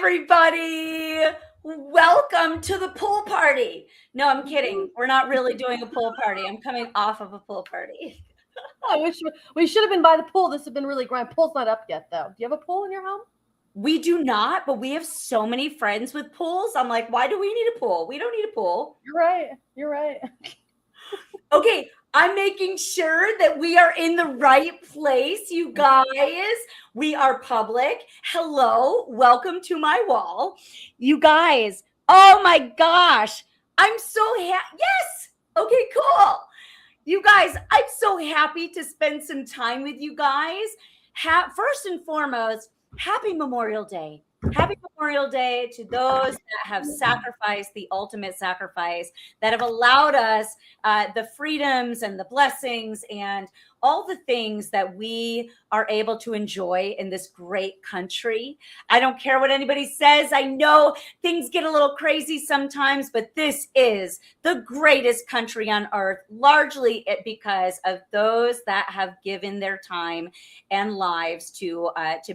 everybody. Welcome to the pool party. No, I'm kidding. We're not really doing a pool party. I'm coming off of a pool party. I wish we should have been by the pool. This would have been really great. Pool's not up yet, though. Do you have a pool in your home? We do not, but we have so many friends with pools. I'm like, why do we need a pool? We don't need a pool. You're right. Okay, I'm making sure that we are in the right place, you guys. We are public. Hello, welcome to my wall. You guys, oh my gosh, I'm so happy. Yes, okay, cool. You guys, I'm so happy to spend some time with you guys. First and foremost, happy Memorial Day. Happy Memorial Day to those that have sacrificed the ultimate sacrifice, that have allowed us the freedoms and the blessings and all the things that we are able to enjoy in this great country. I don't care what anybody says. I know things get a little crazy sometimes, but this is the greatest country on earth, largely because of those that have given their time and lives to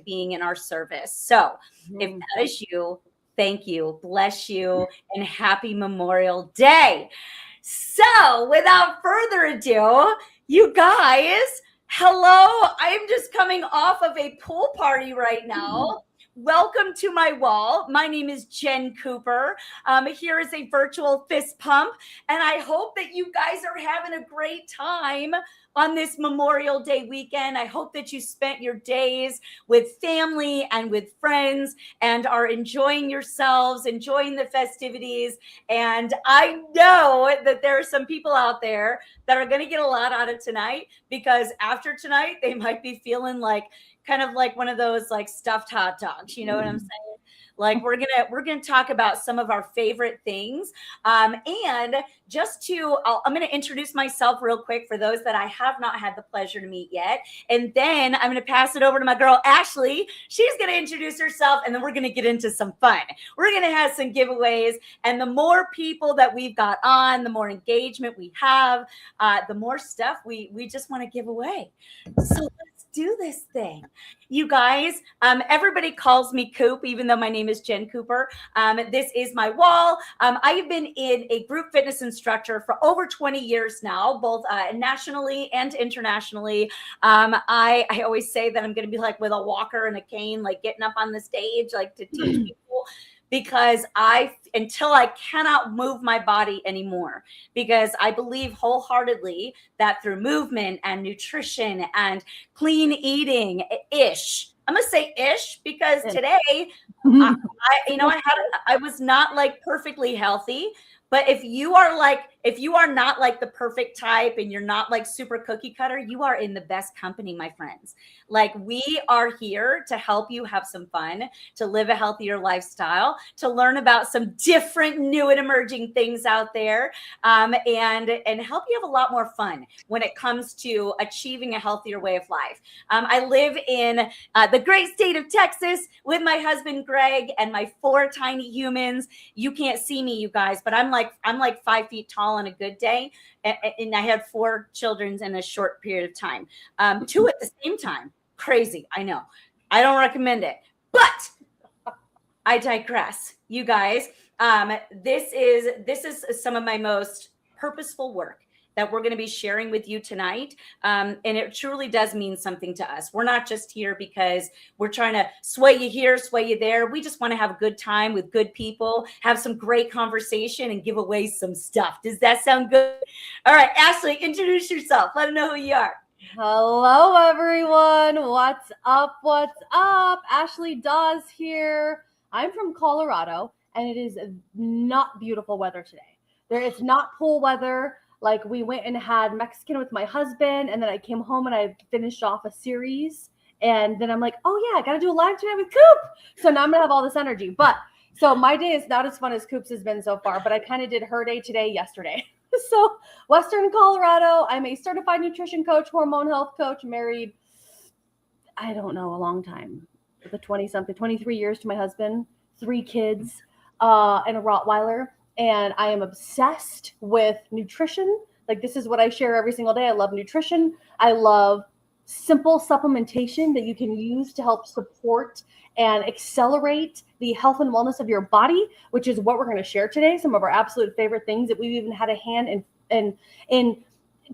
being in our service. So if that is you, thank you, bless you, and happy Memorial Day. So without further ado, you guys, hello. I am just coming off of a pool party right now. Welcome to my wall. My name is Jen Cooper. Here is a virtual fist pump, and I hope that you guys are having a great time on this Memorial Day weekend. I hope that you spent your days with family and with friends and are enjoying yourselves, enjoying the festivities. And I know that there are some people out there that are going to get a lot out of tonight, because after tonight, they might be feeling like kind of like one of those like stuffed hot dogs. You know what I'm saying? Like we're gonna talk about some of our favorite things, and just I'm gonna introduce myself real quick for those that I have not had the pleasure to meet yet, and then I'm gonna pass it over to my girl Ashley. She's gonna introduce herself, and then we're gonna get into some fun. We're gonna have some giveaways, and the more people that we've got on, the more engagement we have, the more stuff we just want to give away. So let's do this thing, you guys. Everybody calls me Coop, even though my name is Jen Cooper. This is my wall. I have been a group fitness instructor for over 20 years now, both nationally and internationally. I always say that I'm going to be like with a walker and a cane, like getting up on the stage, like to teach people, because until I cannot move my body anymore, because I believe wholeheartedly that through movement and nutrition and clean eating, I'm going to say ish, because today, I was not like perfectly healthy. But if you are not like the perfect type and you're not like super cookie cutter, you are in the best company, my friends. Like, we are here to help you have some fun, to live a healthier lifestyle, to learn about some different new and emerging things out there, and help you have a lot more fun when it comes to achieving a healthier way of life. I live in the great state of Texas with my husband, Greg, and my 4 tiny humans. You can't see me, you guys, but I'm like 5 feet tall on a good day. And I had 4 children in a short period of time, 2 at the same time. Crazy. I know. I don't recommend it, but I digress. You guys, this is some of my most purposeful work that we're going to be sharing with you tonight. And it truly does mean something to us. We're not just here because we're trying to sway you here, sway you there. We just want to have a good time with good people, have some great conversation, and give away some stuff. Does that sound good? All right, Ashley, introduce yourself. Let them know who you are. Hello, everyone. What's up? Ashley Dawes here. I'm from Colorado, and it is not beautiful weather today. It's not pool weather. Like, we went and had Mexican with my husband, and then I came home and I finished off a series. And then I'm like, oh yeah, I got to do a live tonight with Coop. So now I'm going to have all this energy. So my day is not as fun as Coop's has been so far, but I kind of did her day today, yesterday. So Western Colorado, I'm a certified nutrition coach, hormone health coach, married, I don't know, a long time. The 23 years to my husband, 3 kids, and a Rottweiler. And I am obsessed with nutrition. Like, this is what I share every single day. I love nutrition. I love simple supplementation that you can use to help support and accelerate the health and wellness of your body, which is what we're going to share today. Some of our absolute favorite things that we've even had a hand in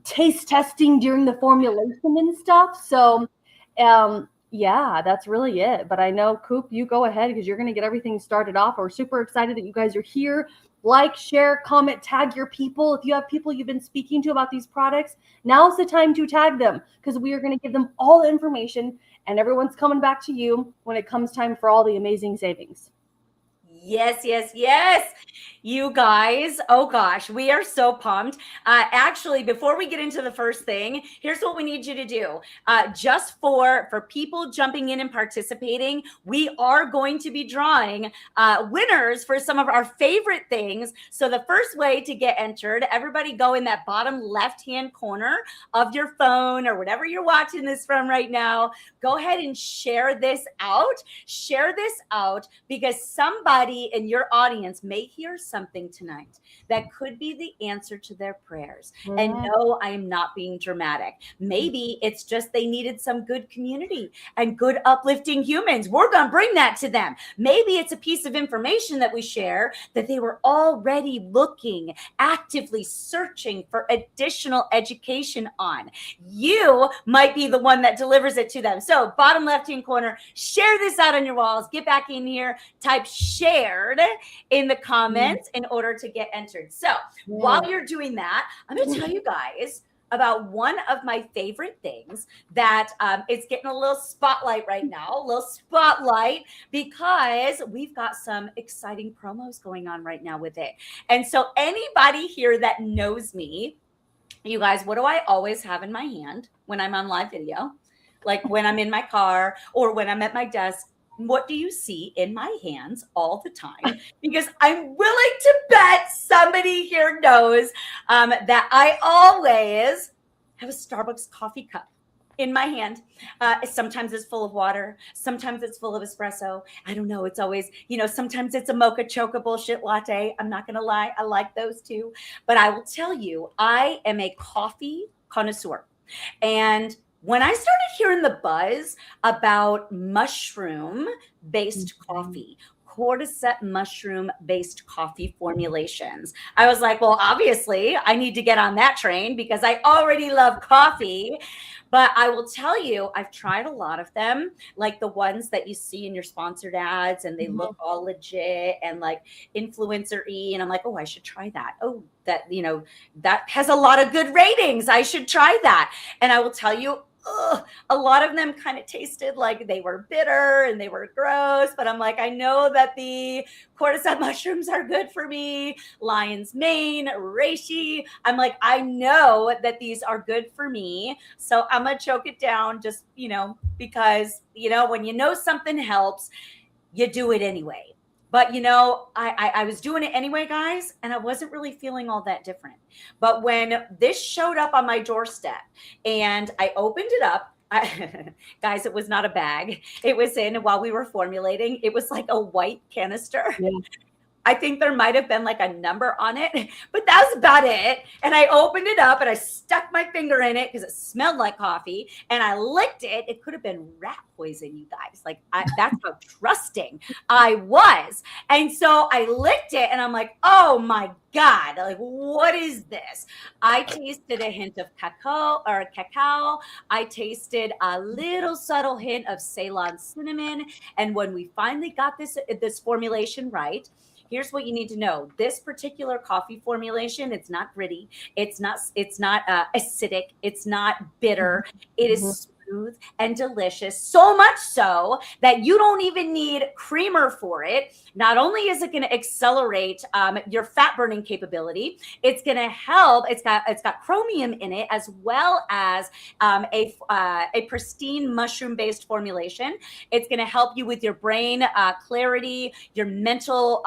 taste testing during the formulation and stuff. So yeah, that's really it. But I know, Coop, you go ahead because you're going to get everything started off. We're super excited that you guys are here. Like, share, comment, tag your people. If you have people you've been speaking to about these products, now's the time to tag them because we are going to give them all the information and everyone's coming back to you when it comes time for all the amazing savings. Yes, yes, yes. You guys, oh gosh, we are so pumped. Actually, before we get into the first thing, here's what we need you to do. Just for people jumping in and participating, we are going to be drawing winners for some of our favorite things. So the first way to get entered, everybody go in that bottom left-hand corner of your phone or whatever you're watching this from right now. Go ahead and share this out. Share this out because somebody in your audience may hear something tonight that could be the answer to their prayers. Yeah. And no, I am not being dramatic. Maybe it's just they needed some good community and good uplifting humans. We're going to bring that to them. Maybe it's a piece of information that we share that they were already looking, actively searching for additional education on. You might be the one that delivers it to them. So bottom left-hand corner, share this out on your walls. Get back in here, type share in the comments in order to get entered. So while you're doing that, I'm going to tell you guys about one of my favorite things that it's getting a little spotlight right now, a little spotlight, because we've got some exciting promos going on right now with it. And so anybody here that knows me, you guys, what do I always have in my hand when I'm on live video? Like when I'm in my car or when I'm at my desk, what do you see in my hands all the time? Because I'm willing to bet somebody here knows that I always have a Starbucks coffee cup in my hand. Sometimes it's full of water. Sometimes it's full of espresso. I don't know. It's always, sometimes it's a mocha choca bullshit latte. I'm not going to lie. I like those too. But I will tell you, I am a coffee connoisseur. And when I started hearing the buzz about mushroom-based coffee, cordyceps mushroom-based coffee formulations, I was like, well, obviously, I need to get on that train because I already love coffee. But I will tell you, I've tried a lot of them, like the ones that you see in your sponsored ads, and they look all legit and like influencer-y. And I'm like, oh, I should try that. Oh, that, that has a lot of good ratings. I should try that. And I will tell you, a lot of them kind of tasted like they were bitter and they were gross, but I'm like, I know that the cordyceps mushrooms are good for me. Lion's mane, reishi. I'm like, I know that these are good for me. So I'm going to choke it down just, because, when you know something helps, you do it anyway. But, I was doing it anyway, guys, and I wasn't really feeling all that different. But when this showed up on my doorstep and I opened it up, guys, it was not a bag. It was while we were formulating, it was like a white canister. Yeah. I think there might have been like a number on it, but that was about it. And I opened it up and I stuck my finger in it because it smelled like coffee and I licked it. It could have been rat poison, you guys. Like that's how trusting I was. And so I licked it and I'm like, oh my God, like, what is this? I tasted a hint of cacao. I tasted a little subtle hint of Ceylon cinnamon. And when we finally got this formulation right, here's what you need to know. This particular coffee formulation, it's not gritty. It's not acidic. It's not bitter. It is smooth and delicious, so much so that you don't even need creamer for it. Not only is it going to accelerate your fat burning capability, it's going to help. It's got chromium in it, as well as a pristine mushroom based formulation. It's going to help you with your brain clarity, your mental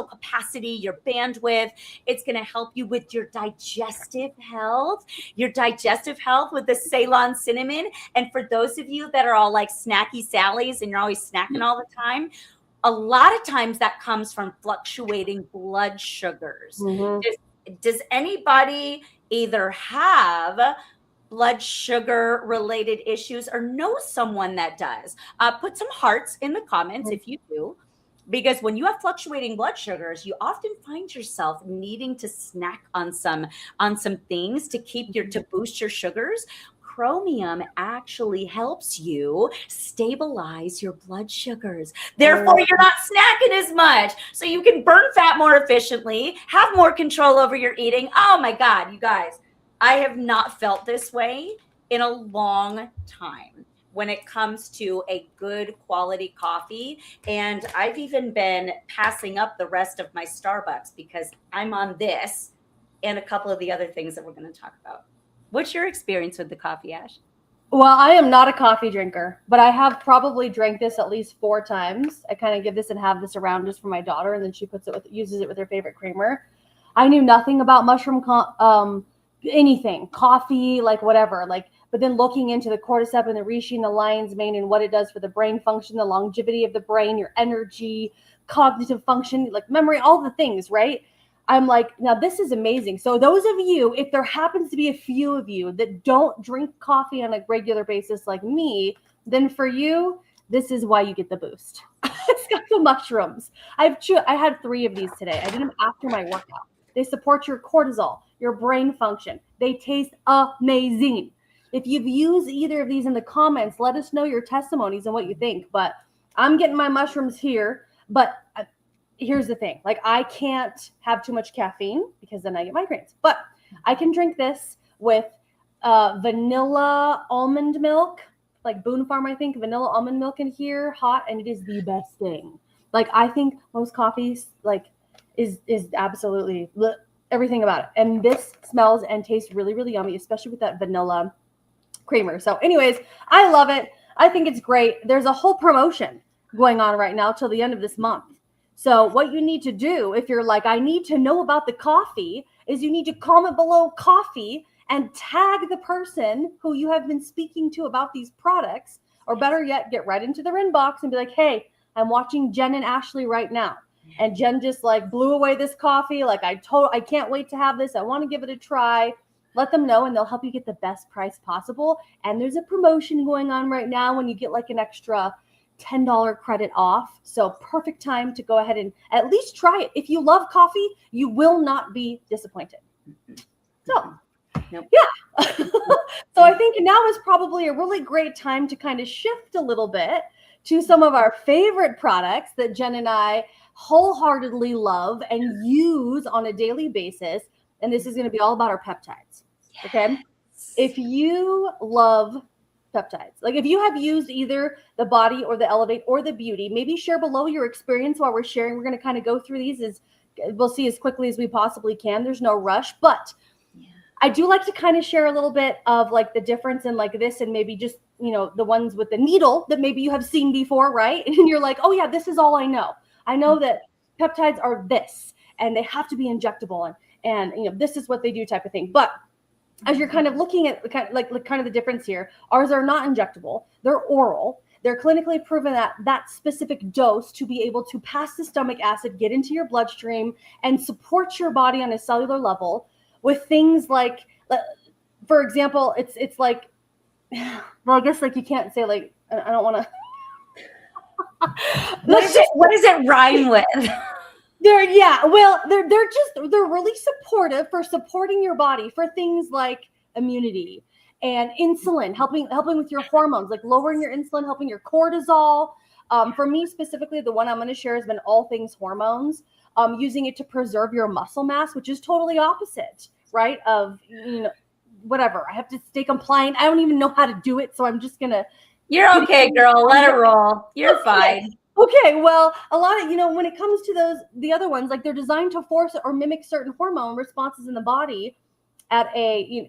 capacity, your bandwidth. It's going to help you with your digestive health with the Ceylon cinnamon. And for those of you that are all like snacky Sallys and you're always snacking all the time, a lot of times that comes from fluctuating blood sugars. Does anybody either have blood sugar related issues or know someone that does, put some hearts in the comments if you do. Because when you have fluctuating blood sugars, you often find yourself needing to snack on some things to keep to boost your sugars. Chromium actually helps you stabilize your blood sugars. Therefore, you're not snacking as much. So you can burn fat more efficiently, have more control over your eating. Oh my God, you guys, I have not felt this way in a long time when it comes to a good quality coffee. And I've even been passing up the rest of my Starbucks because I'm on this and a couple of the other things that we're going to talk about. What's your experience with the coffee, Ash? Well, I am not a coffee drinker, but I have probably drank this at least 4 times. I kind of give this and have this around just for my daughter, and then she uses it with her favorite creamer. I knew nothing about mushroom, anything, coffee, like whatever, but then looking into the cordyceps and the reishi and the lion's mane and what it does for the brain function, the longevity of the brain, your energy, cognitive function, like memory, all the things, right? I'm like, now this is amazing. So those of you, if there happens to be a few of you that don't drink coffee on a regular basis like me, then for you, this is why you get the boost. It's got the mushrooms. I had 3 of these today. I did them after my workout. They support your cortisol, your brain function. They taste amazing. If you've used either of these in the comments, let us know your testimonies and what you think. But I'm getting my mushrooms here. But here's the thing. Like, I can't have too much caffeine because then I get migraines. But I can drink this with vanilla almond milk, like Boone Farm, I think. Vanilla almond milk in here, hot, and it is the best thing. Like, I think most coffees, like, is absolutely everything about it. And this smells and tastes really, really yummy, especially with that vanilla creamer. So anyways, I love it. I think it's great. There's a whole promotion going on right now till the end of this month. So what you need to do, if you're like, I need to know about the coffee, is you need to comment below coffee and tag the person who you have been speaking to about these products, or better yet, get right into their inbox and be like, hey, I'm watching Jen and Ashley right now. And Jen just like blew away this coffee. Like, I can't wait to have this. I want to give it a try. Let them know and they'll help you get the best price possible. And there's a promotion going on right now when you get like an extra $10 credit off. So perfect time to go ahead and at least try it. If you love coffee, you will not be disappointed. So, yeah. So I think now is probably a really great time to kind of shift a little bit to some of our favorite products that Jen and I wholeheartedly love and use on a daily basis. And this is going to be all about our peptides. Okay. If you love peptides, like if you have used either the Body or the Elevate or the Beauty, maybe share below your experience while we're sharing. We're going to kind of go through these we'll see as quickly as we possibly can. There's no rush, but I do like to kind of share a little bit of like the difference in like this and maybe just, you know, the ones with the needle that maybe you have seen before, right? And you're like, oh yeah, this is all I know. I know that peptides are this and they have to be injectable and you know, this is what they do type of thing. But as you're kind of looking at kind of the difference here, ours are not injectable. They're oral. They're clinically proven that specific dose to be able to pass the stomach acid, get into your bloodstream and support your body on a cellular level with things like, for example, it's like, well, I guess like you can't say like, I don't want to. What does it rhyme with? They're really supportive for supporting your body for things like immunity and insulin, helping with your hormones, like lowering your insulin, helping your cortisol. For me specifically, the one I'm going to share has been all things hormones, using it to preserve your muscle mass, which is totally opposite, right? Of, you know, whatever. I have to stay compliant. I don't even know how to do it. So I'm just going to. You're okay, girl. Let it roll. You're fine. Okay, well, a lot of, you know, when it comes to the other ones, like they're designed to force or mimic certain hormone responses in the body at a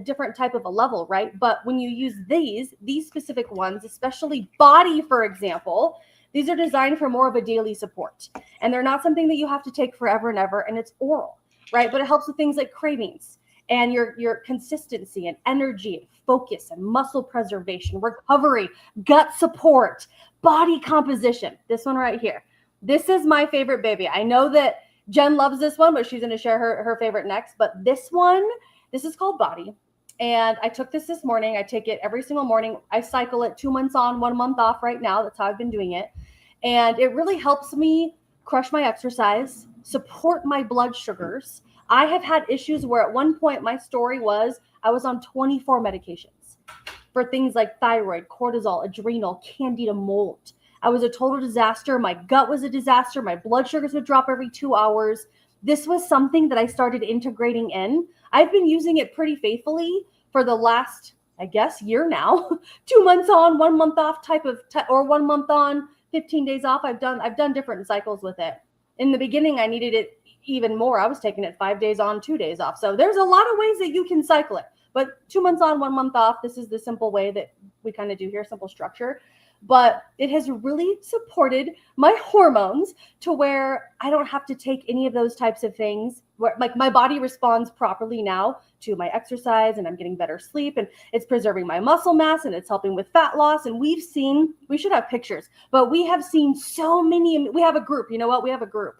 different type of a level, right? But when you use these specific ones, especially Body, for example, these are designed for more of a daily support. And they're not something that you have to take forever and ever, and it's oral, right? But it helps with things like cravings and your consistency and energy and focus and muscle preservation, recovery, gut support, body composition. This one right here. This is my favorite baby. I know that Jen loves this one, but she's going to share her favorite next. But this one, this is called Body. And I took this morning. I take it every single morning. I cycle it 2 months on, 1 month off right now. That's how I've been doing it. And it really helps me crush my exercise, support my blood sugars. I have had issues where at one point my story was I was on 24 medications for things like thyroid, cortisol, adrenal, candida, mold. I was a total disaster. My gut was a disaster. My blood sugars would drop every 2 hours. This was something that I started integrating in. I've been using it pretty faithfully for the last, I guess, year now. 2 months on, 1 month off or 1 month on, 15 days off. I've done different cycles with it. In the beginning, I needed it even more. I was taking it 5 days on, 2 days off. So there's a lot of ways that you can cycle it. But 2 months on, 1 month off, this is the simple way that we kind of do here, simple structure. But it has really supported my hormones to where I don't have to take any of those types of things. Where like my body responds properly now to my exercise, and I'm getting better sleep, and it's preserving my muscle mass, and it's helping with fat loss. And we should have pictures, but we have seen so many. We have a group, you know what? We have a group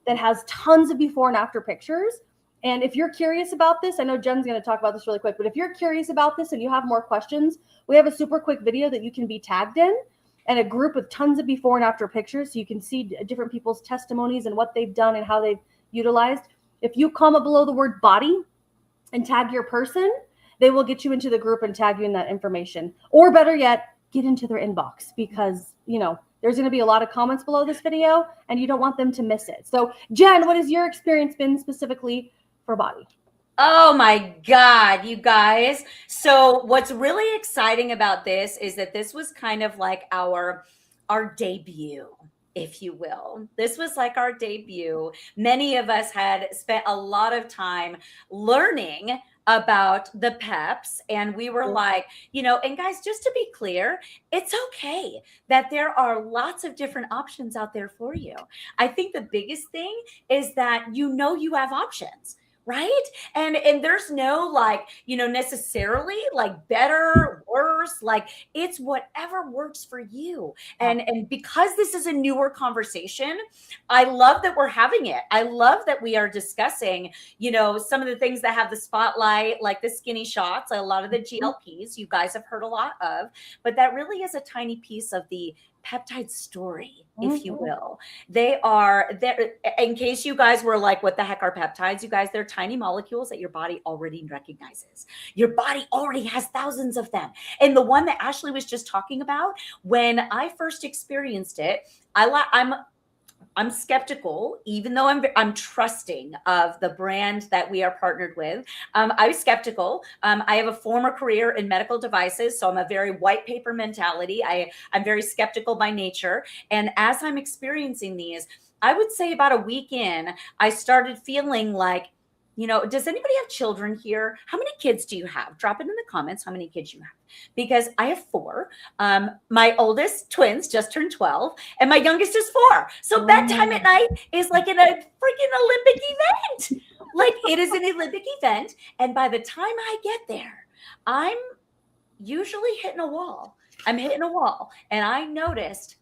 that has tons of before and after pictures. And if you're curious about this, I know Jen's going to talk about this really quick, but if you're curious about this and you have more questions, we have a super quick video that you can be tagged in, and a group with tons of before and after pictures. So you can see different people's testimonies and what they've done and how they've utilized. If you comment below the word body and tag your person, they will get you into the group and tag you in that information. Or better yet, get into their inbox, because, you know, there's going to be a lot of comments below this video and you don't want them to miss it. So Jen, what has your experience been specifically for body? Oh my God, you guys. So what's really exciting about this is that this was kind of like our debut, if you will. This was like our debut. Many of us had spent a lot of time learning about the PEPs, and we were like, you know, and guys, just to be clear, it's okay that there are lots of different options out there for you. I think the biggest thing is that you have options, right? And there's no like, you know, necessarily like better, worse, like it's whatever works for you. And because this is a newer conversation, I love that we're having it. I love that we are discussing, you know, some of the things that have the spotlight, like the skinny shots, a lot of the GLPs you guys have heard a lot of, but that really is a tiny piece of the peptide story, if you will. They are there. In case you guys were like, what the heck are peptides? You guys, they're tiny molecules that your body already recognizes. Your body already has thousands of them. And the one that Ashley was just talking about, when I first experienced it, I'm skeptical, even though I'm trusting of the brand that we are partnered with. I was skeptical. I have a former career in medical devices, so I'm a very white paper mentality. I'm very skeptical by nature. And as I'm experiencing these, I would say about a week in, I started feeling like, you know, does anybody have children here? How many kids do you have? Drop it in the comments how many kids you have. Because I have 4. My oldest twins just turned 12, and my youngest is 4. So bedtime at night is like in a freaking Olympic event. Like it is an Olympic event. And by the time I get there, I'm usually hitting a wall. I'm hitting a wall. And I noticed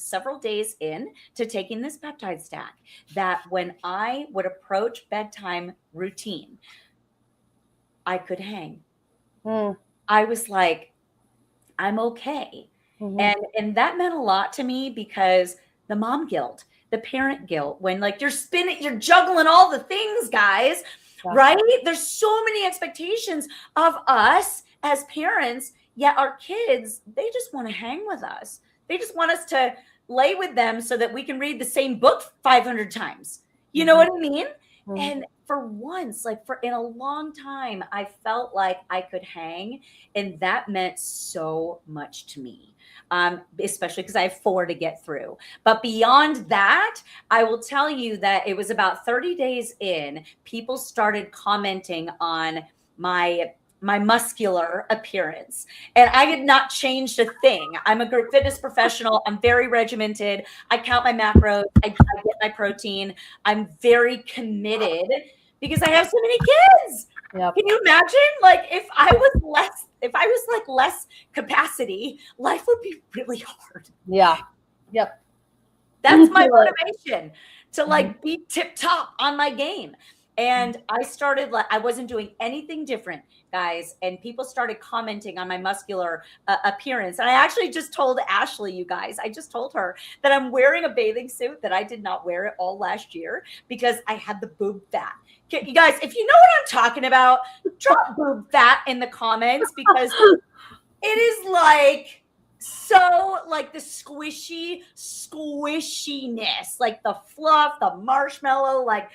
several days in to taking this peptide stack that when I would approach bedtime routine, I could hang. I was like, I'm okay. And that meant a lot to me, because the mom guilt, the parent guilt, when like you're juggling all the things, guys, right? There's so many expectations of us as parents, yet our kids, they just want to hang with us. They just want us to lay with them so that we can read the same book 500 times. You know what I mean? And for once, like in a long time, I felt like I could hang, and that meant so much to me, especially because I have 4 to get through. But beyond that, I will tell you that it was about 30 days in, people started commenting on my muscular appearance. And I had not changed a thing. I'm a group fitness professional. I'm very regimented. I count my macros. I get my protein. I'm very committed because I have so many kids. Can you imagine? Like if I was like less capacity, life would be really hard. That's my motivation, to like be tip top on my game. And I started like, I wasn't doing anything different, guys. And people started commenting on my muscular appearance. And I actually just told Ashley, you guys, I just told her that I'm wearing a bathing suit that I did not wear it all last year because I had the boob fat. You guys, if you know what I'm talking about, drop boob fat in the comments because it is like, so like the squishiness, like the fluff, the marshmallow, like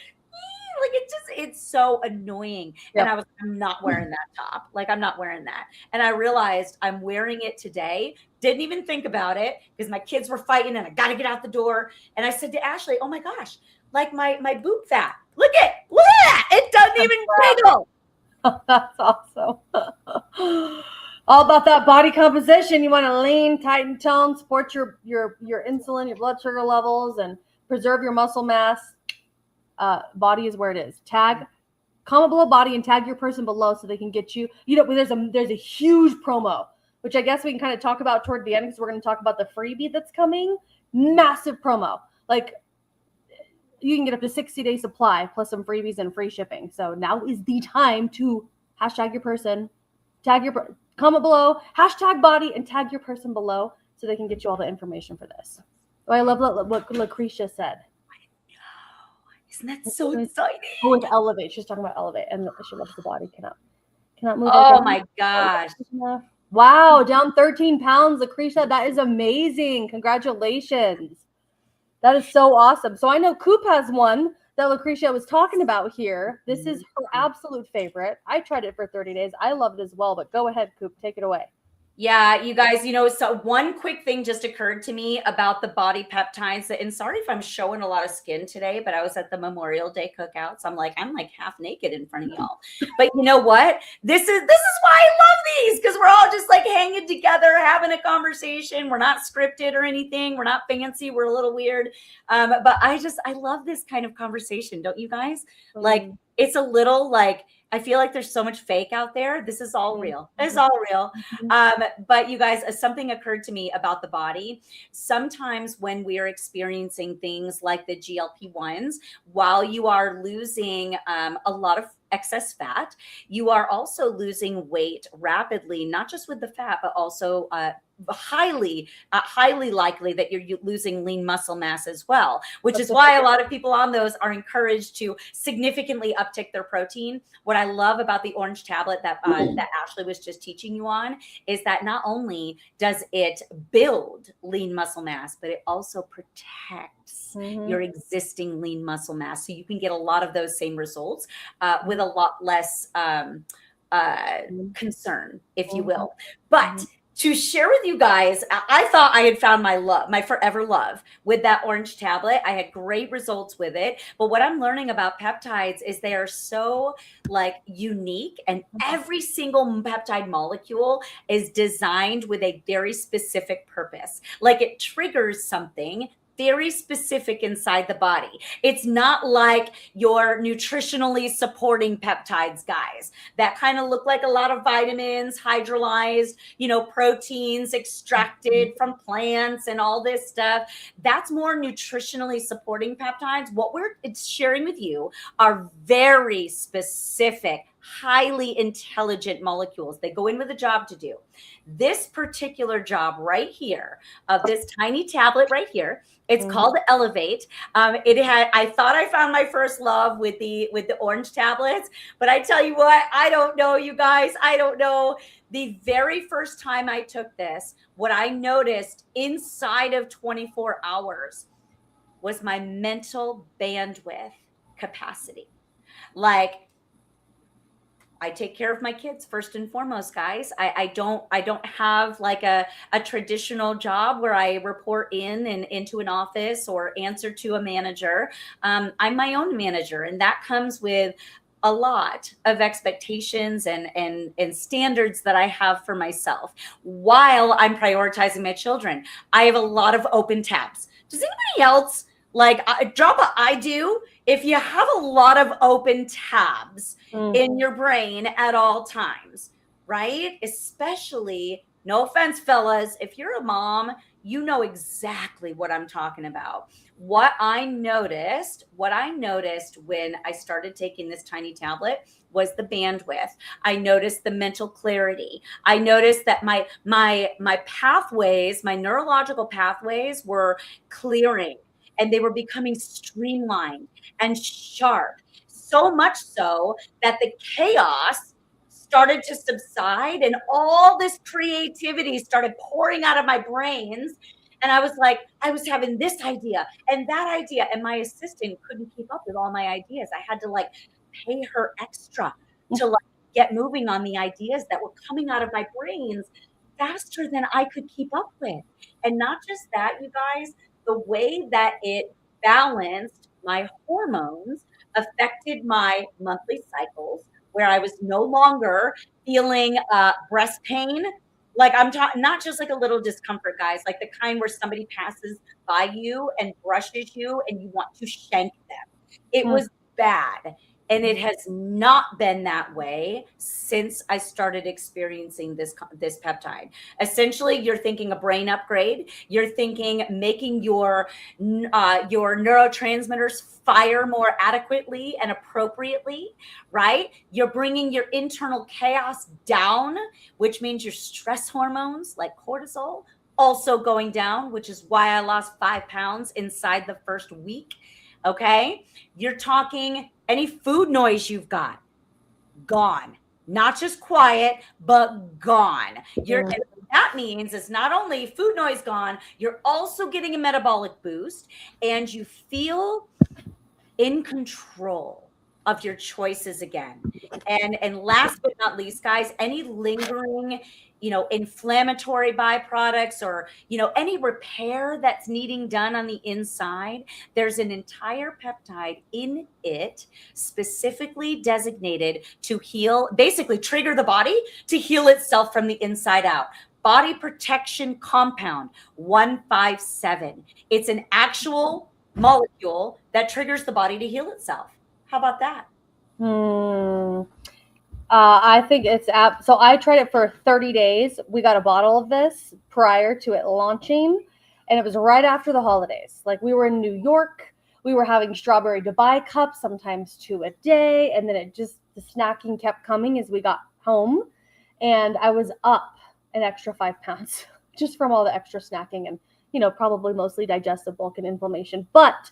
it's so annoying. Yep. And I'm not wearing that top. Like, I'm not wearing that. And I realized I'm wearing it today. Didn't even think about it because my kids were fighting and I got to get out the door. And I said to Ashley, oh my gosh, like my boob fat. Look at that. It doesn't even jiggle. That's awesome. All about that body composition. You want to lean, tight, and tone, support your insulin, your blood sugar levels, and preserve your muscle mass. Body is where it is. Tag, comment below body and tag your person below so they can get you. You know, there's a huge promo, which I guess we can kind of talk about toward the end because we're going to talk about the freebie that's coming. Massive promo. Like, you can get up to 60-day supply plus some freebies and free shipping. So now is the time to hashtag your person, tag your comment below, hashtag body, and tag your person below so they can get you all the information for this. Oh, I love what Lucretia said. Isn't that so exciting? Oh, with Elevate. She's talking about Elevate, and she loves the body. Cannot move. Oh my gosh. Wow, down 13 pounds, Lucretia. That is amazing. Congratulations. That is so awesome. So I know Coop has one that Lucretia was talking about here. This is her absolute favorite. I tried it for 30 days. I love it as well, but go ahead, Coop. Take it away. Yeah, you guys, so one quick thing just occurred to me about the body peptides. And sorry if I'm showing a lot of skin today, but I was at the Memorial Day cookout. So I'm like half naked in front of y'all. But you know what? This is why I love these, because we're all just like hanging together, having a conversation. We're not scripted or anything. We're not fancy. We're a little weird. But I love this kind of conversation. Don't you guys? Like, it's a little like, I feel like there's so much fake out there. This is all real. It's all real. But you guys, something occurred to me about the body. Sometimes when we are experiencing things like the GLP-1s, while you are losing a lot of excess fat, you are also losing weight rapidly, not just with the fat, but also highly likely that you're losing lean muscle mass as well, which is why a lot of people on those are encouraged to significantly uptick their protein. What I love about the orange tablet that Ashley was just teaching you on is that not only does it build lean muscle mass, but it also protects your existing lean muscle mass. So you can get a lot of those same results with a lot less concern, if you will. But to share with you guys, I thought I had found my forever love with that orange tablet. I had great results with it. But what I'm learning about peptides is they are so like unique, and every single peptide molecule is designed with a very specific purpose. Like, it triggers something very specific inside the body. It's not like your nutritionally supporting peptides, guys, that kind of look like a lot of vitamins, hydrolyzed, proteins extracted from plants and all this stuff. That's more nutritionally supporting peptides. What we're sharing with you are very specific, highly intelligent molecules. They go in with a job to do. This particular job right here of this tiny tablet right here, it's called Elevate. I thought I found my first love with the orange tablets, but I tell you what, I don't know, you guys. I don't know. The very first time I took this, what I noticed inside of 24 hours was my mental bandwidth capacity. Like, I take care of my kids first and foremost, guys. I don't have like a traditional job where I report in and into an office or answer to a manager. I'm my own manager, and that comes with a lot of expectations and standards that I have for myself while I'm prioritizing my children. I have a lot of open tabs. Does anybody else drop a I do if you have a lot of open tabs in your brain at all times, right? Especially No offense, fellas. If you're a mom, you know exactly what I'm talking about. What I noticed when I started taking this tiny tablet was the bandwidth. I noticed the mental clarity. I noticed that my pathways, my neurological pathways were clearing, and they were becoming streamlined and sharp. So much so that the chaos started to subside and all this creativity started pouring out of my brains. And I was like, I was having this idea and that idea. And my assistant couldn't keep up with all my ideas. I had to like pay her extra to like get moving on the ideas that were coming out of my brains faster than I could keep up with. And not just that, you guys, the way that it balanced my hormones affected my monthly cycles, where I was no longer feeling breast pain. Like I'm talking, not just like a little discomfort, guys, like the kind where somebody passes by you and brushes you and you want to shank them. It was bad. And it has not been that way since I started experiencing this peptide. Essentially, you're thinking a brain upgrade. You're thinking making your neurotransmitters fire more adequately and appropriately, right? You're bringing your internal chaos down, which means your stress hormones like cortisol also going down, which is why I lost 5 pounds inside the first week. Okay. You're talking any food noise you've got, gone. Not just quiet, but gone. That means it's not only food noise gone, you're also getting a metabolic boost and you feel in control of your choices again. And last but not least, guys, any lingering, inflammatory byproducts or, any repair that's needing done on the inside, there's an entire peptide in it specifically designated to heal, basically trigger the body to heal itself from the inside out. Body protection compound 157. It's an actual molecule that triggers the body to heal itself. How about that? I think it's so I tried it for 30 days. We got a bottle of this prior to it launching, and it was right after the holidays. Like we were in New York, we were having 𝙉𝙖 𝙎𝙙𝙖𝙧𝙙 cups, sometimes 2 a day, and then the snacking kept coming as we got home, and I was up an extra 5 pounds just from all the extra snacking and probably mostly digestive bulk and inflammation. But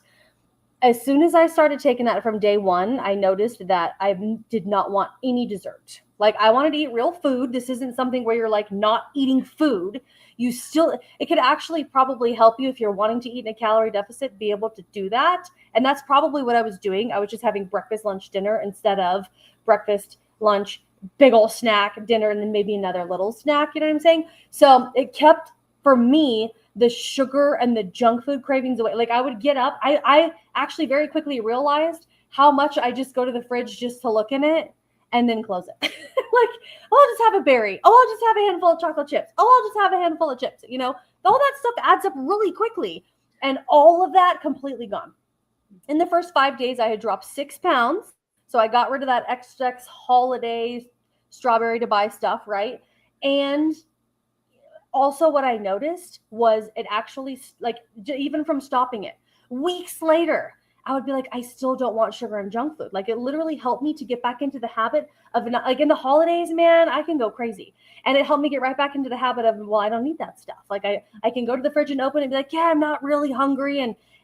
as soon as I started taking that from day one, I noticed that I did not want any dessert. Like I wanted to eat real food. This isn't something where you're like not eating food. It could actually probably help you if you're wanting to eat in a calorie deficit, be able to do that. And that's probably what I was doing. I was just having breakfast, lunch, dinner instead of breakfast, lunch, big old snack, dinner, and then maybe another little snack. You know what I'm saying? So it kept, for me, the sugar and the junk food cravings away. Like I would get up. I actually very quickly realized how much I just go to the fridge just to look in it and then close it. Like, oh, I'll just have a berry. Oh, I'll just have a handful of chocolate chips. Oh, I'll just have a handful of chips. All that stuff adds up really quickly. And all of that completely gone. In the first 5 days, I had dropped 6 pounds. So I got rid of that XX holiday 𝙉𝙎 𝙎𝙙𝙧𝙙 stuff, right? And also what I noticed was it actually, like, even from stopping it, weeks later, I would be like, I still don't want sugar and junk food. Like it literally helped me to get back into the habit of, like in the holidays, man, I can go crazy. And it helped me get right back into the habit of, well, I don't need that stuff. Like I can go to the fridge and open it and be like, yeah, I'm not really hungry,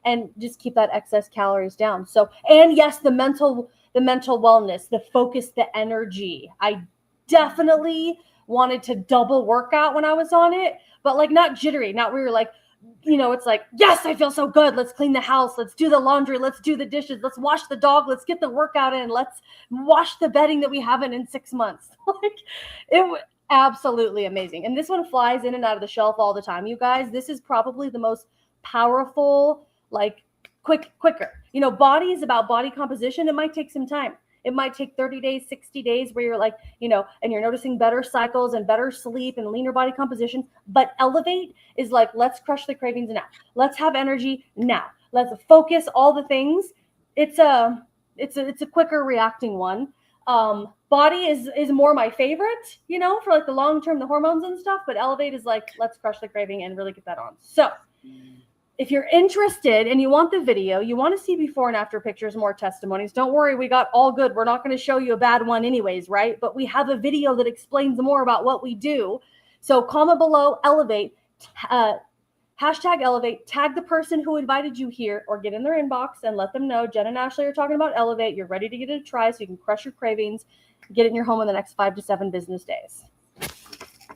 and just keep that excess calories down. So, and yes, the mental wellness, the focus, the energy. I definitely wanted to double workout when I was on it, but like not jittery, not where you're like, it's like, yes, I feel so good. Let's clean the house. Let's do the laundry. Let's do the dishes. Let's wash the dog. Let's get the workout in. Let's wash the bedding that we haven't in 6 months. Like it was absolutely amazing. And this one flies in and out of the shelf all the time. You guys, this is probably the most powerful, like quicker. Body is about body composition. It might take some time. It might take 30 days, 60 days where you're like, and you're noticing better cycles and better sleep and leaner body composition. But Elevate is like, let's crush the cravings now. Let's have energy now. Let's focus all the things. It's a quicker reacting one. Body is more my favorite, you know, for like the long term, the hormones and stuff. But Elevate is like, let's crush the craving and really get that on. So if you're interested and you want the video, you want to see before and after pictures, more testimonies, don't worry, we got all good. We're not going to show you a bad one anyways, right? But we have a video that explains more about what we do. So comment below, Elevate, hashtag Elevate, tag the person who invited you here, or get in their inbox and let them know Jen and Ashley are talking about Elevate. You're ready to get it a try so you can crush your cravings, get it in your home in the next 5 to 7 business days.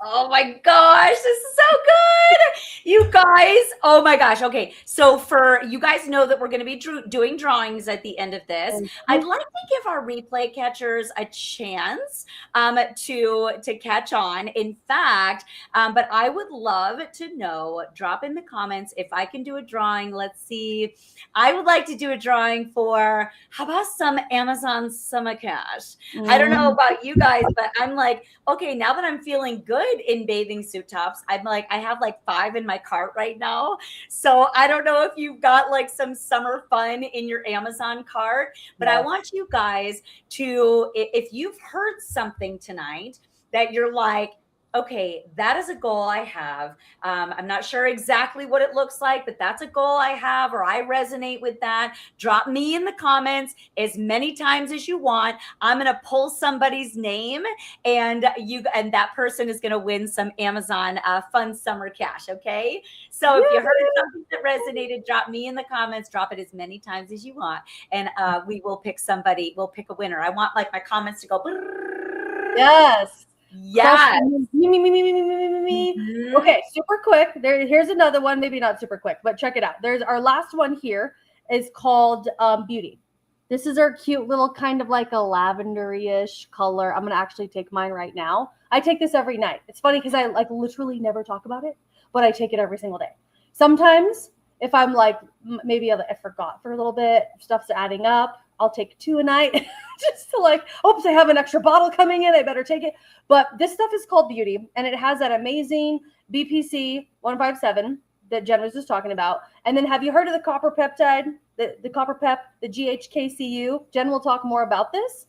Oh my gosh, this is so good. You guys, oh my gosh. Okay, so for you guys know that we're going to be doing drawings at the end of this. I'd like to give our replay catchers a chance to catch on. In fact, but I would love to know, drop in the comments if I can do a drawing. Let's see. I would like to do a drawing for, how about some Amazon summer cash? I don't know about you guys, but I'm like, okay, now that I'm feeling good in bathing suit tops, I'm like, I have like 5 in my cart right now. So I don't know if you've got like some summer fun in your Amazon cart, but I want you guys to, if you've heard something tonight that you're like, okay, that is a goal I have. I'm not sure exactly what it looks like, but that's a goal I have, or I resonate with that. Drop me in the comments as many times as you want. I'm going to pull somebody's name, and that person is going to win some Amazon fun summer cash. Okay. So if you heard something that resonated, drop me in the comments, drop it as many times as you want. And we will pick somebody. We'll pick a winner. I want like my comments to go. Yes. Yeah. Me. Okay, super quick. Here's another one, maybe not super quick, but check it out. There's our last one here is called Beauty. This is our cute little kind of like a lavendery-ish color. I'm going to actually take mine right now. I take this every night. It's funny because I like literally never talk about it, but I take it every single day. Sometimes if I'm like, maybe I forgot for a little bit, stuff's adding up, I'll take 2 a night just to like, oops, I have an extra bottle coming in, I better take it. But this stuff is called Beauty, and it has that amazing BPC 157 that Jen was just talking about. And then have you heard of the copper peptide, the copper pep, the 𝐏𝐄𝐒? Jen will talk more about this.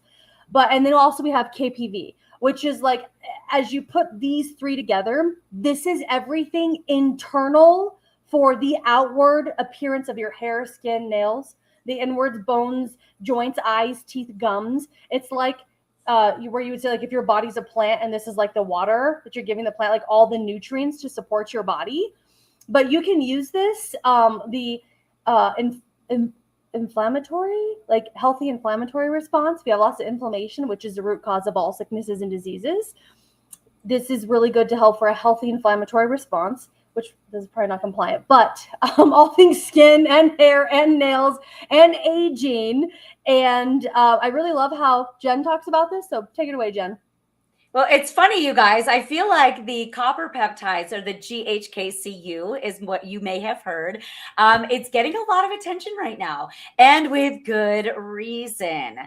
And then also we have KPV, which is like, as you put these 3 together, this is everything internal for the outward appearance of your hair, skin, nails, the inwards, bones, joints, eyes, teeth, gums. It's like where you would say, like, if your body's a plant and this is like the water that you're giving the plant, like all the nutrients to support your body. But you can use this, inflammatory, like healthy inflammatory response. We have lots of inflammation, which is the root cause of all sicknesses and diseases. This is really good to help for a healthy inflammatory response, which is probably not compliant, but all things skin and hair and nails and aging. And I really love how Jen talks about this. So take it away, Jen. Well, it's funny, you guys. I feel like the copper peptides, or the 𝐏𝐄𝐒, is what you may have heard. It's getting a lot of attention right now, and with good reason.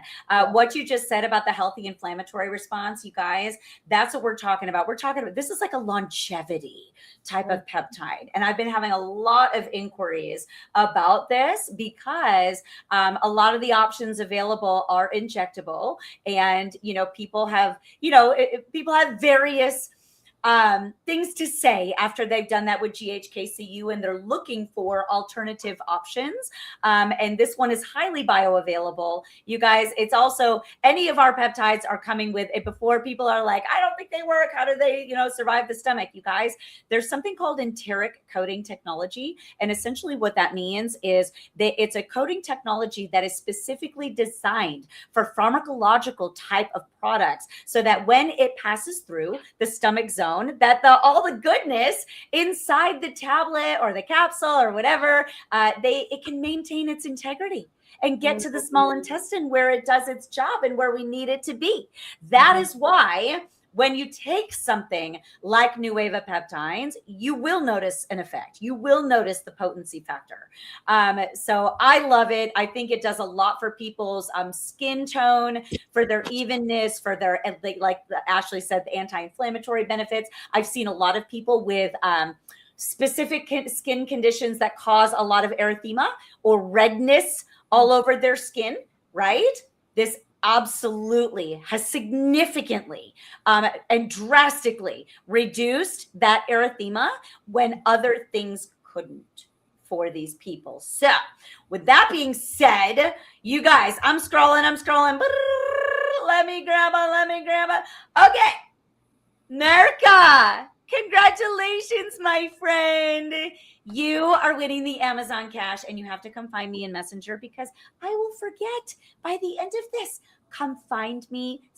What you just said about the healthy inflammatory response, you guys, that's what we're talking about. We're talking about, this is like a longevity type of peptide. And I've been having a lot of inquiries about this because a lot of the options available are injectable, and, people have, people have various things to say after they've done that with 𝐏𝐄𝐒, and they're looking for alternative options. And this one is highly bioavailable. You guys, it's also, any of our peptides are coming with it. Before people are like, I don't think they work. How do they, survive the stomach? You guys, there's something called enteric coating technology. And essentially what that means is that it's a coating technology that is specifically designed for pharmacological type of products, so that when it passes through the stomach zone, that all the goodness inside the tablet or the capsule or whatever, it can maintain its integrity and get to the small intestine where it does its job and where we need it to be. That is why when you take something like Nueva peptides, you will notice an effect. You will notice the potency factor. So I love it. I think it does a lot for people's skin tone, for their evenness, for their, like Ashley said, the anti-inflammatory benefits. I've seen a lot of people with specific skin conditions that cause a lot of erythema or redness all over their skin, right? This absolutely has significantly and drastically reduced that erythema when other things couldn't for these people. So with that being said, you guys, I'm scrolling. Let me grab it. Okay. Nerka, congratulations, my friend. You are winning the Amazon cash, and you have to come find me in Messenger because I will forget by the end of this. Come find me,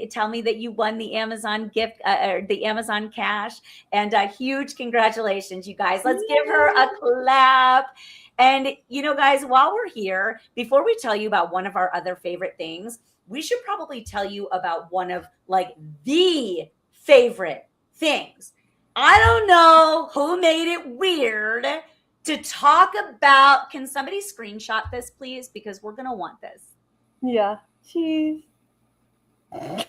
tell me that you won the Amazon gift, or the Amazon cash, and a huge congratulations, you guys. Let's give her a clap. And guys, while we're here, before we tell you about one of our other favorite things, we should probably tell you about one of the favorite things. I don't know who made it weird to talk about. Can somebody screenshot this, please? Because we're going to want this. Yeah. Cheese. I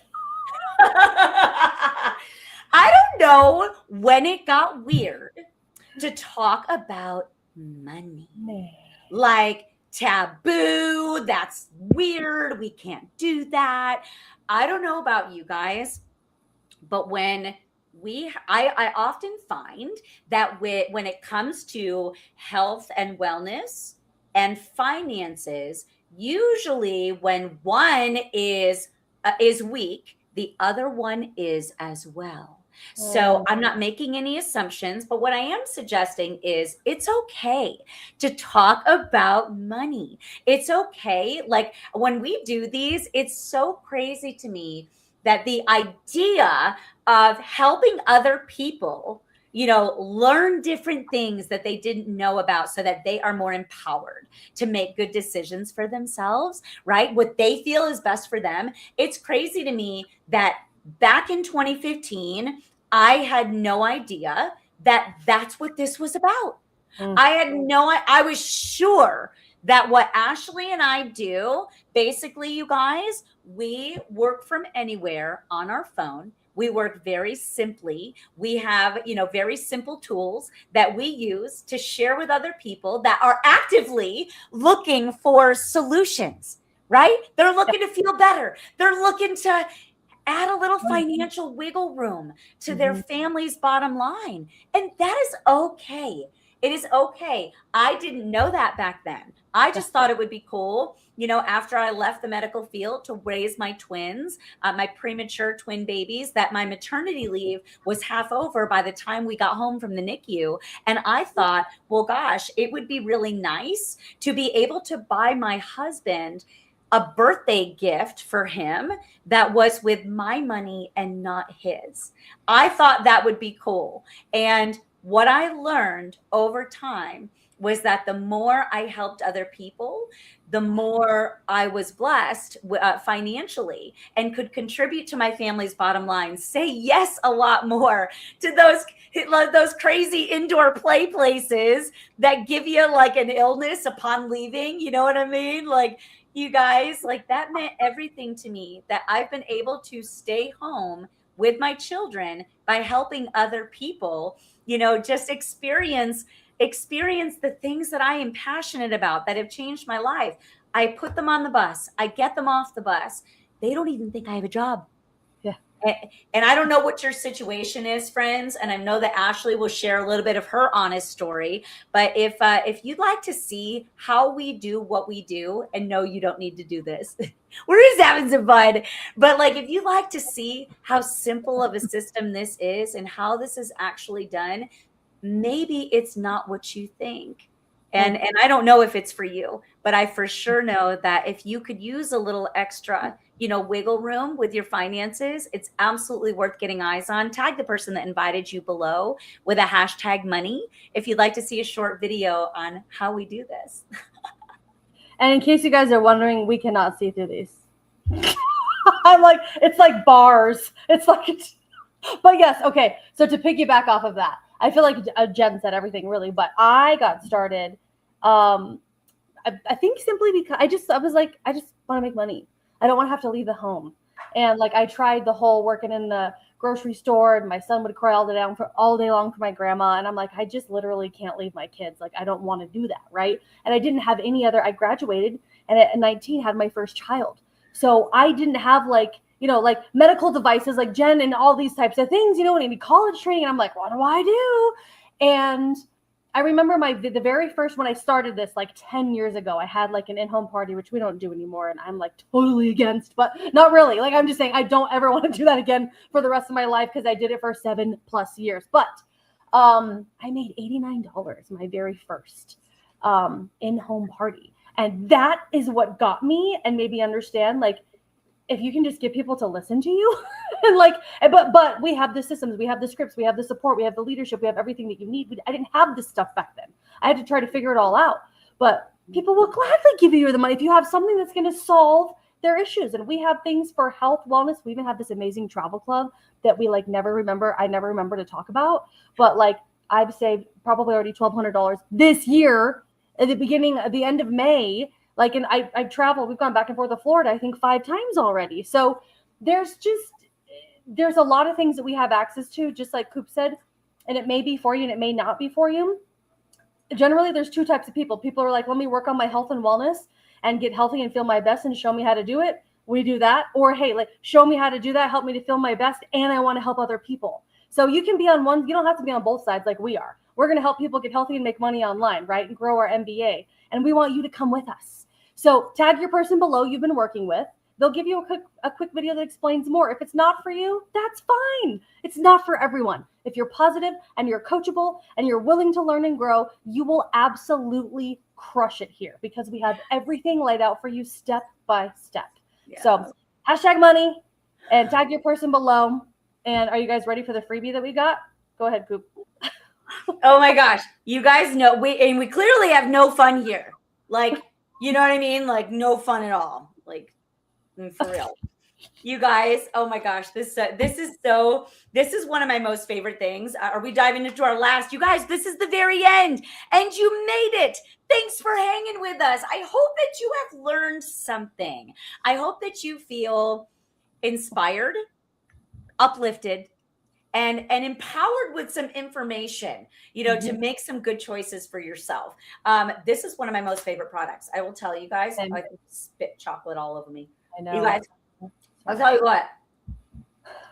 don't know when it got weird to talk about money. Like taboo, that's weird. We can't do that. I don't know about you guys, but when I often find that when it comes to health and wellness and finances, usually when one is weak, the other one is as well. So I'm not making any assumptions, but what I am suggesting is it's okay to talk about money. It's okay. Like when we do these, it's so crazy to me that the idea of helping other people, learn different things that they didn't know about so that they are more empowered to make good decisions for themselves, right? What they feel is best for them. It's crazy to me that back in 2015, I had no idea that that's what this was about. I was sure that what Ashley and I do, basically, you guys, we work from anywhere on our phone. We work very simply. We have, very simple tools that we use to share with other people that are actively looking for solutions, right? They're looking to feel better. They're looking to add a little financial wiggle room to their family's bottom line. And that is okay. It is okay. I didn't know that back then. I just thought it would be cool, after I left the medical field to raise my twins, my premature twin babies, that my maternity leave was half over by the time we got home from the NICU. And I thought, well, gosh, it would be really nice to be able to buy my husband a birthday gift for him that was with my money and not his. I thought that would be cool. And what I learned over time was that the more I helped other people, the more I was blessed financially and could contribute to my family's bottom line, say yes a lot more to those crazy indoor play places that give you like an illness upon leaving. You know what I mean? Like, you guys, like that meant everything to me, that I've been able to stay home with my children by helping other people, just experience the things that I am passionate about that have changed my life. I put them on the bus. I get them off the bus. They don't even think I have a job. Yeah. And I don't know what your situation is, friends. And I know that Ashley will share a little bit of her honest story. But if you'd like to see how we do what we do, and no, you don't need to do this. We're just having some fun. But like, if you'd like to see how simple of a system this is and how this is actually done, maybe it's not what you think. And I don't know if it's for you, but I for sure know that if you could use a little extra, wiggle room with your finances, it's absolutely worth getting eyes on. Tag the person that invited you below with a hashtag money if you'd like to see a short video on how we do this. And in case you guys are wondering, we cannot see through these. I'm like, it's like bars. It's like, but yes. Okay. So to piggyback off of that, I feel like Jen said everything really, but I got started, I think simply because I was like, I just want to make money. I don't want to have to leave the home. And like, I tried the whole working in the grocery store, and my son would cry all day long for my grandma. And I'm like, I just literally can't leave my kids. Like, I don't want to do that. Right. And I didn't have any other, I graduated and at 19 had my first child. So I didn't have like medical devices like Jen and all these types of things, and I need college training. And I'm like, what do I do? And I remember the very first, when I started this like 10 years ago, I had like an in-home party, which we don't do anymore. And I'm like totally against, but not really. Like, I'm just saying I don't ever want to do that again for the rest of my life, because I did it for 7+ years. But I made $89 my very first in-home party. And that is what got me and made me understand, like, if you can just get people to listen to you and but we have the systems, we have the scripts, we have the support, we have the leadership, we have everything that you need. I didn't have this stuff back then. I had to try to figure it all out, but people will gladly give you the money if you have something that's going to solve their issues. And we have things for health, wellness. We even have this amazing travel club that we I never remember to talk about, but like, I've saved probably already $1,200 this year at the end of May. Like, and I traveled, we've gone back and forth to Florida, I think 5 times already. So there's a lot of things that we have access to, just like Coop said, and it may be for you and it may not be for you. Generally, there's 2 types of people. People are like, let me work on my health and wellness and get healthy and feel my best and show me how to do it. We do that. Or, hey, like, show me how to do that, help me to feel my best, and I want to help other people. So you can be on one, you don't have to be on both sides like we are. We're going to help people get healthy and make money online, right? And grow our MBA. And we want you to come with us. So tag your person below you've been working with. They'll give you a quick video that explains more. If it's not for you, that's fine. It's not for everyone. If you're positive and you're coachable and you're willing to learn and grow, you will absolutely crush it here, because we have everything laid out for you step by step. Yeah. So #money and tag your person below. And are you guys ready for the freebie that we got? Go ahead, Coop. Oh my gosh. You guys know, we clearly have no fun here. Like, you know what I mean? Like, no fun at all. Like, for real. You guys, oh my gosh, this is one of my most favorite things. Are we diving into our last? You guys, this is the very end, and you made it. Thanks for hanging with us. I hope that you have learned something. I hope that you feel inspired, uplifted, and empowered with some information, to make some good choices for yourself. This is one of my most favorite products. I will tell you guys, I spit chocolate all over me. I know. You guys, I'll tell you what,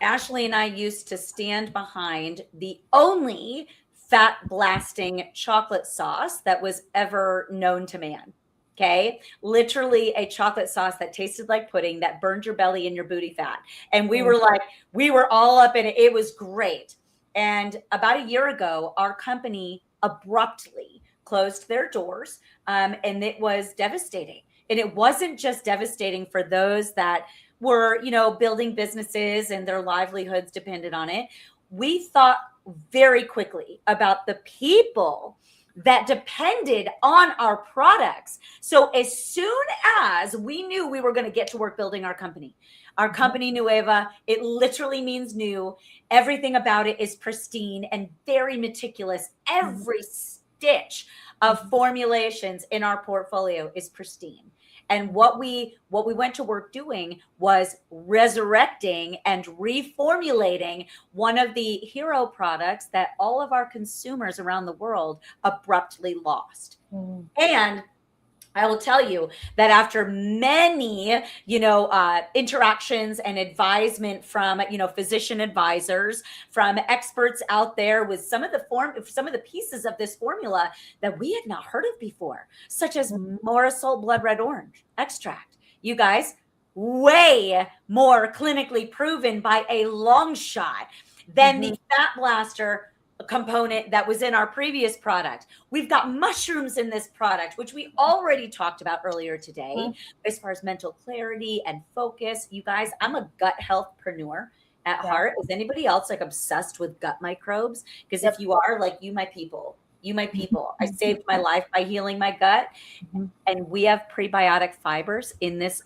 Ashley and I used to stand behind the only fat blasting chocolate sauce that was ever known to man. Okay. Literally a chocolate sauce that tasted like pudding, that burned your belly and your booty fat. And we were all up in it. It was great. And about a year ago, our company abruptly closed their doors. And it was devastating. And it wasn't just devastating for those that were, building businesses and their livelihoods depended on it. We thought very quickly about the people that depended on our products. So as soon as we knew we were going to get to work building our company Nueva, it literally means new. Everything about it is pristine and very meticulous. Every stitch of formulations in our portfolio is pristine. And what we went to work doing was resurrecting and reformulating one of the hero products that all of our consumers around the world abruptly lost. And I will tell you that after many, interactions and advisement from, physician advisors, from experts out there with some of the pieces of this formula that we had not heard of before, such as Morisol blood red orange extract. You guys, way more clinically proven by a long shot than the fat blaster component that was in our previous product. We've got mushrooms in this product, which we already talked about earlier today, as far as mental clarity and focus. You guys, I'm a gut healthpreneur at heart. Is anybody else obsessed with gut microbes? Because if you are, you my people. I saved my life by healing my gut. And we have prebiotic fibers in this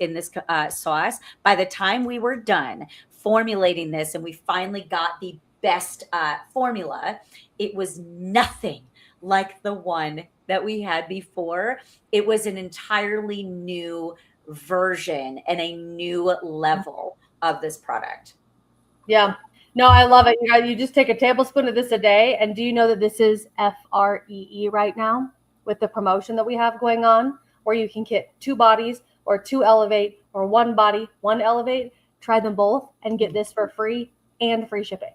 sauce. By the time we were done formulating this and we finally got the best formula, it was nothing like the one that we had before. It was an entirely new version and a new level of this product. Yeah. No, I love it. You just take a tablespoon of this a day. And do you know that this is FREE right now with the promotion that we have going on, where you can get 2 bodies or 2 Elevate or one body, one elevate, try them both and get this for free and free shipping.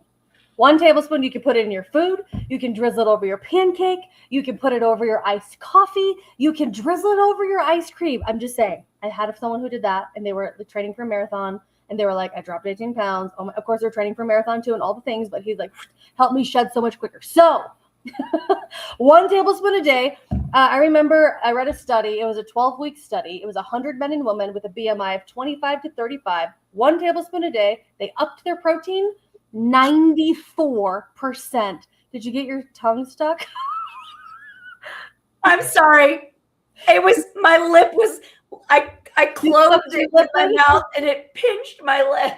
1 tablespoon, you can put it in your food. You can drizzle it over your pancake. You can put it over your iced coffee. You can drizzle it over your ice cream. I'm just saying, I had someone who did that, and they were training for a marathon, and they were like, I dropped 18 pounds. Oh my, of course, they're training for a marathon too and all the things, but he's like, help me shed so much quicker. So 1 tablespoon a day. I remember I read a study. It was a 12-week study. It was 100 men and women with a BMI of 25 to 35. 1 tablespoon a day. They upped their protein 94%. Did you get your tongue stuck? I'm sorry. It was, my lip was, I closed it with my mouth and it pinched my lip.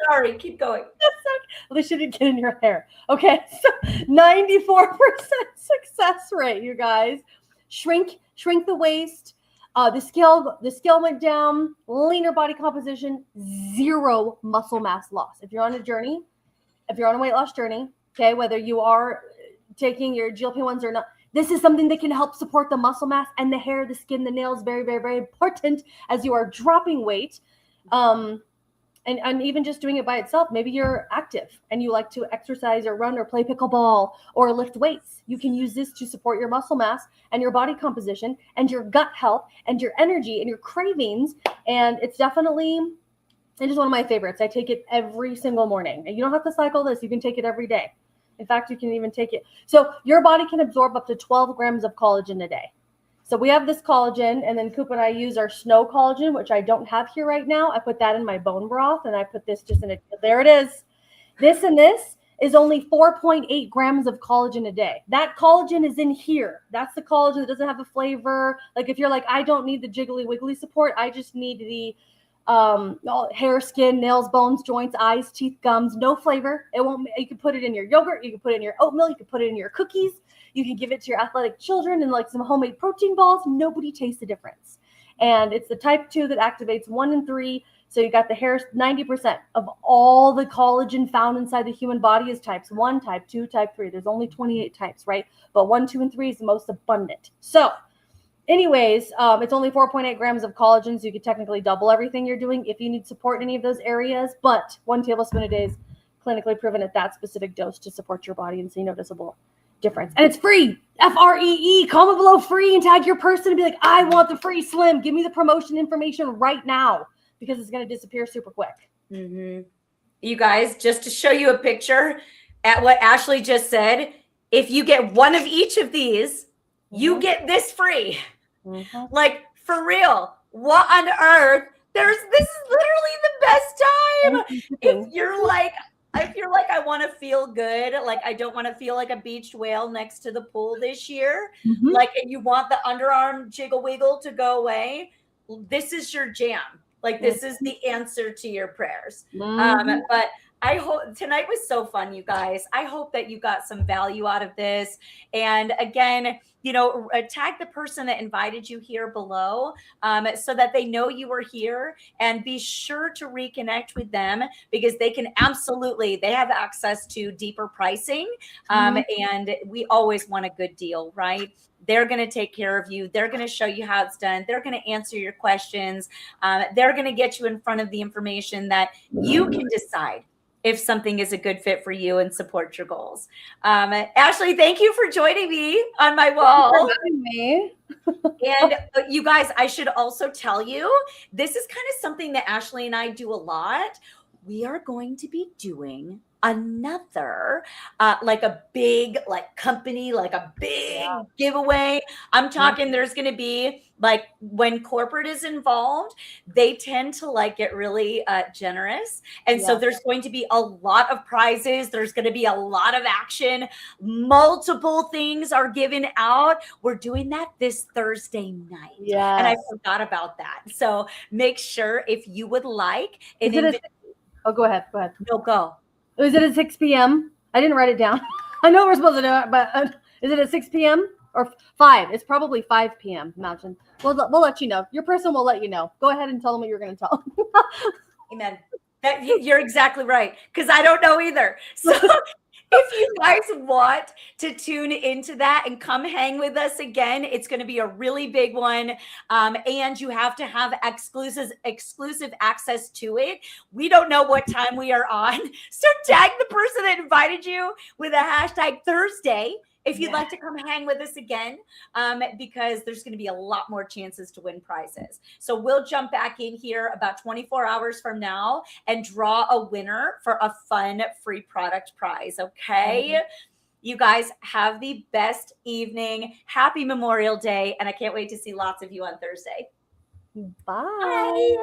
Sorry, keep going. Well, they shouldn't get in your hair. Okay, so 94% success rate, you guys. Shrink the waist. The scale went down. Leaner body composition. 0 muscle mass loss. If you're on a journey, if you're on a weight loss journey, okay, whether you are taking your GLP-1s or not, this is something that can help support the muscle mass and the hair, the skin, the nails. Very, very, very important as you are dropping weight. And even just doing it by itself. Maybe you're active and you like to exercise or run or play pickleball or lift weights. You can use this to support your muscle mass and your body composition and your gut health and your energy and your cravings. And it's definitely, it is one of my favorites. I take it every single morning. And you don't have to cycle this. You can take it every day. In fact, you can even take it. So your body can absorb up to 12 grams of collagen a day. So we have this collagen, and then Coop and I use our snow collagen, which I don't have here right now. I put that in my bone broth, and I put this just in there it is. This and this is only 4.8 grams of collagen a day. That collagen is in here. That's the collagen that doesn't have a flavor. Like if you're like, I don't need the jiggly wiggly support. I just need the hair, skin, nails, bones, joints, eyes, teeth, gums, no flavor. It won't, you can put it in your yogurt. You can put it in your oatmeal. You can put it in your cookies. You can give it to your athletic children and like some homemade protein balls. Nobody tastes the difference. And it's the type 2 that activates 1 and 3. So you got the hair, 90% of all the collagen found inside the human body is types 1, type 2, type 3. There's only 28 types, right? But 1, 2, and 3 is the most abundant. So anyways, it's only 4.8 grams of collagen. So you could technically double everything you're doing if you need support in any of those areas. But 1 tablespoon a day is clinically proven at that specific dose to support your body and see noticeable difference. And it's free. FREE. Comment below free and tag your person and be like, I want the free Slim. Give me the promotion information right now because it's going to disappear super quick. Mm-hmm. You guys, just to show you a picture at what Ashley just said, if you get one of each of these, you get this free. Like for real. What on earth? This is literally the best time. If you're like, I want to feel good, like I don't want to feel like a beached whale next to the pool this year, like, and you want the underarm jiggle wiggle to go away, this is your jam. Like this is the answer to your prayers. But I hope tonight was so fun, you guys. I hope that you got some value out of this. And again, you know, tag the person that invited you here below so that they know you were here, and be sure to reconnect with them because they can they have access to deeper pricing. And we always want a good deal, right? They're going to take care of you. They're going to show you how it's done. They're going to answer your questions. They're going to get you in front of the information that you can decide if something is a good fit for you and support your goals. Ashley, thank you for joining me on my wall. Thank you for having me. And you guys, I should also tell you, this is kind of something that Ashley and I do a lot. We are going to be doing another like a big company, like a big giveaway. I'm talking there's going to be like, when corporate is involved, they tend to like get really generous. And so there's going to be a lot of prizes. There's going to be a lot of action. Multiple things are given out. We're doing that this Thursday night. And I forgot about that. So make sure if you would like go ahead. No, go. Is it at 6 p.m.? I didn't write it down. I know we're supposed to do it, but is it at 6 p.m. or 5? It's probably 5 p.m. Mountain. We'll let you know. Your person will let you know. Go ahead and tell them what you're going to tell them. Amen. You're exactly right, because I don't know either. So If you guys want to tune into that and come hang with us again, it's going to be a really big one. And you have to have exclusive access to it. We don't know what time we are on. So tag the person that invited you with a hashtag Thursday if you'd like to come hang with us again, because there's going to be a lot more chances to win prizes. So we'll jump back in here about 24 hours from now and draw a winner for a fun free product prize. Okay. You guys have the best evening. Happy Memorial Day. And I can't wait to see lots of you on Thursday. Bye. Bye.